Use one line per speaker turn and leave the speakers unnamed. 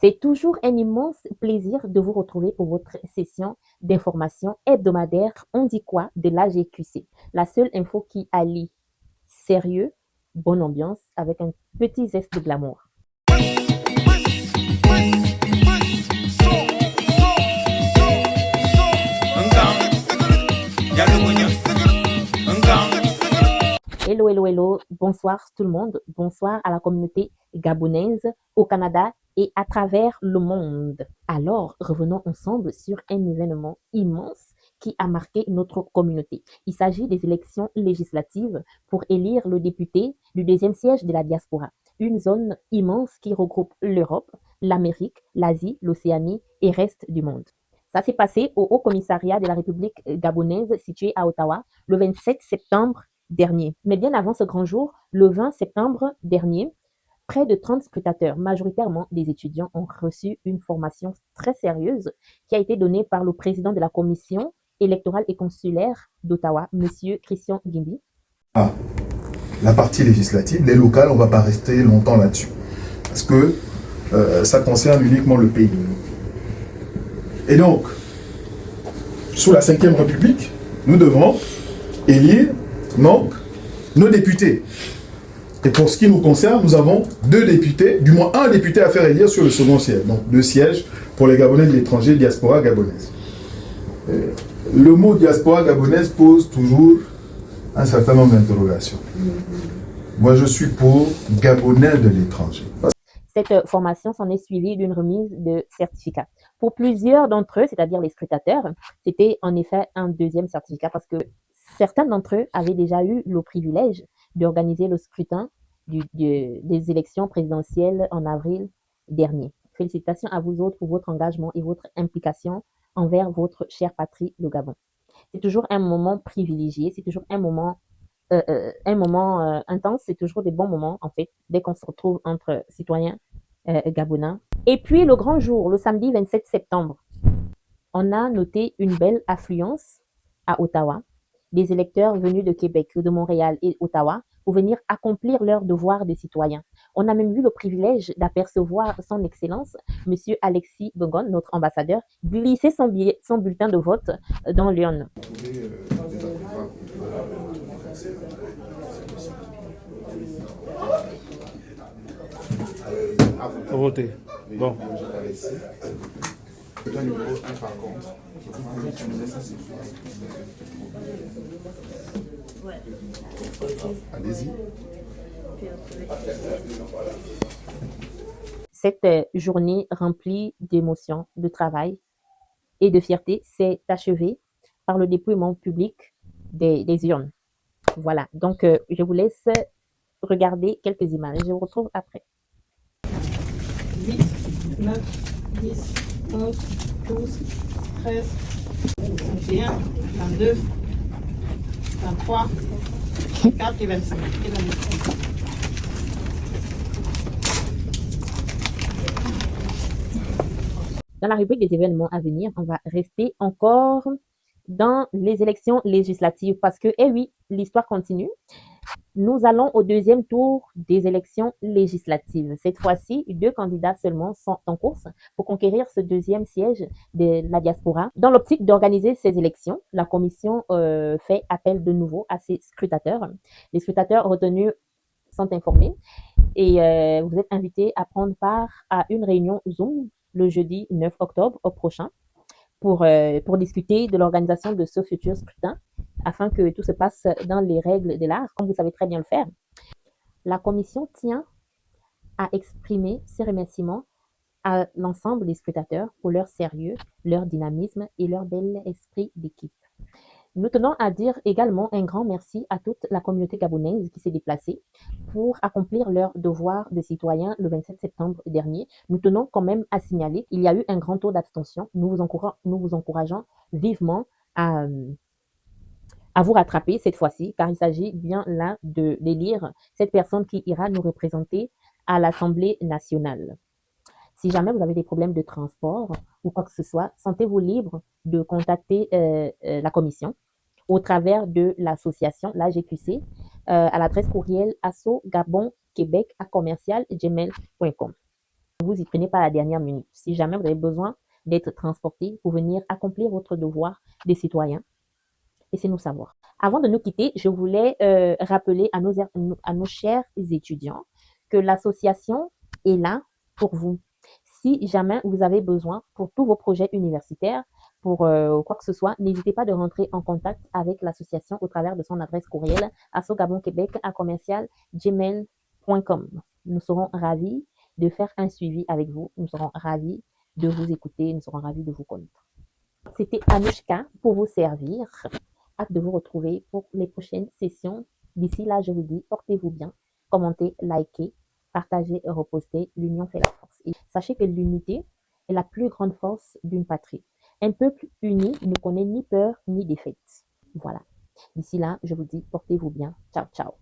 C'est toujours un immense plaisir de vous retrouver pour votre session d'information hebdomadaire On dit quoi de l'AGQC. La seule info qui allie sérieux, bonne ambiance avec un petit zeste de glamour. Hello, hello, hello. Bonsoir tout le monde. Bonsoir à la communauté gabonaise, au Canada et à travers le monde. Alors, revenons ensemble sur un événement immense qui a marqué notre communauté. Il s'agit des élections législatives pour élire le député du deuxième siège de la diaspora. Une zone immense qui regroupe l'Europe, l'Amérique, l'Asie, l'Océanie et reste du monde. Ça s'est passé au Haut Commissariat de la République gabonaise situé à Ottawa le 27 septembre dernier. Mais bien avant ce grand jour, le 20 septembre dernier, près de 30 scrutateurs, majoritairement des étudiants, ont reçu une formation très sérieuse qui a été donnée par le président de la commission électorale et consulaire d'Ottawa, M. Christian Guimby.
La partie législative, les locales, on ne va pas rester longtemps là-dessus. Parce que ça concerne uniquement le pays. Et donc, sous la Ve République, nous devons élire donc nos députés. Et pour ce qui nous concerne, nous avons 2 députés, du moins un député à faire élire sur le second siège. Donc 2 sièges pour les Gabonais de l'étranger, diaspora gabonaise. Le mot diaspora gabonaise pose toujours un certain nombre d'interrogations. Moi, je suis pour Gabonais de l'étranger.
Cette formation s'en est suivie d'une remise de certificat. Pour plusieurs d'entre eux, c'est-à-dire les scrutateurs, c'était en effet un deuxième certificat parce que certains d'entre eux avaient déjà eu le privilège d'organiser le scrutin des élections présidentielles en avril dernier. Félicitations à vous autres pour votre engagement et votre implication envers votre chère patrie, le Gabon. C'est toujours un moment privilégié, c'est toujours un moment intense, c'est toujours des bons moments, en fait, dès qu'on se retrouve entre citoyens gabonais. Et puis, le grand jour, le samedi 27 septembre, on a noté une belle affluence à Ottawa, des électeurs venus de Québec, de Montréal et Ottawa pour venir accomplir leur devoir de citoyen. On a même eu le privilège d'apercevoir son Excellence, M. Alexis Bongon, notre ambassadeur, glisser son bulletin de vote dans l'urne.
Voter. Bon.
Allez-y.
Cette journée remplie d'émotions, de travail et de fierté s'est achevée par le dépouillement public des urnes. Voilà, donc je vous laisse regarder quelques images. Je vous retrouve après.
8, 9, 10, 11, 12, 13, 21, 22, 23, 24 et 25.
Dans la rubrique des événements à venir, on va rester encore dans les élections législatives parce que, eh oui, l'histoire continue. Nous allons au deuxième tour des élections législatives. Cette fois-ci, 2 candidats seulement sont en course pour conquérir ce deuxième siège de la diaspora. Dans l'optique d'organiser ces élections, la commission fait appel de nouveau à ses scrutateurs. Les scrutateurs retenus sont informés et vous êtes invités à prendre part à une réunion Zoom le jeudi 9 octobre au prochain pour discuter de l'organisation de ce futur scrutin afin que tout se passe dans les règles de l'art, comme vous savez très bien le faire. La commission tient à exprimer ses remerciements à l'ensemble des scrutateurs pour leur sérieux, leur dynamisme et leur bel esprit d'équipe. Nous tenons à dire également un grand merci à toute la communauté gabonaise qui s'est déplacée pour accomplir leur devoir de citoyen le 27 septembre dernier. Nous tenons quand même à signaler qu'il y a eu un grand taux d'abstention. Nous vous encourageons vivement à vous rattraper cette fois-ci, car il s'agit bien là d'élire cette personne qui ira nous représenter à l'Assemblée nationale. Si jamais vous avez des problèmes de transport ou quoi que ce soit, sentez-vous libre de contacter la commission au travers de l'association, l'AGQC, à l'adresse courriel asso-gabon-québec@commercial-gmail.com. Vous y prenez pas à la dernière minute. Si jamais vous avez besoin d'être transporté pour venir accomplir votre devoir des citoyens, laissez-nous savoir. Avant de nous quitter, je voulais rappeler à nos chers étudiants que l'association est là pour vous. Si jamais vous avez besoin pour tous vos projets universitaires, pour quoi que ce soit, n'hésitez pas de rentrer en contact avec l'association au travers de son adresse courriel assogabonquebec@gmail.com. Nous serons ravis de faire un suivi avec vous. Nous serons ravis de vous écouter. Nous serons ravis de vous connaître. C'était Anushka pour vous servir. Hâte de vous retrouver pour les prochaines sessions. D'ici là, je vous dis, portez-vous bien, commentez, likez, partagez, repostez. L'union fait la force. Et sachez que l'unité est la plus grande force d'une patrie. Un peuple uni ne connaît ni peur ni défaite. Voilà. D'ici là, je vous dis, portez-vous bien. Ciao, ciao.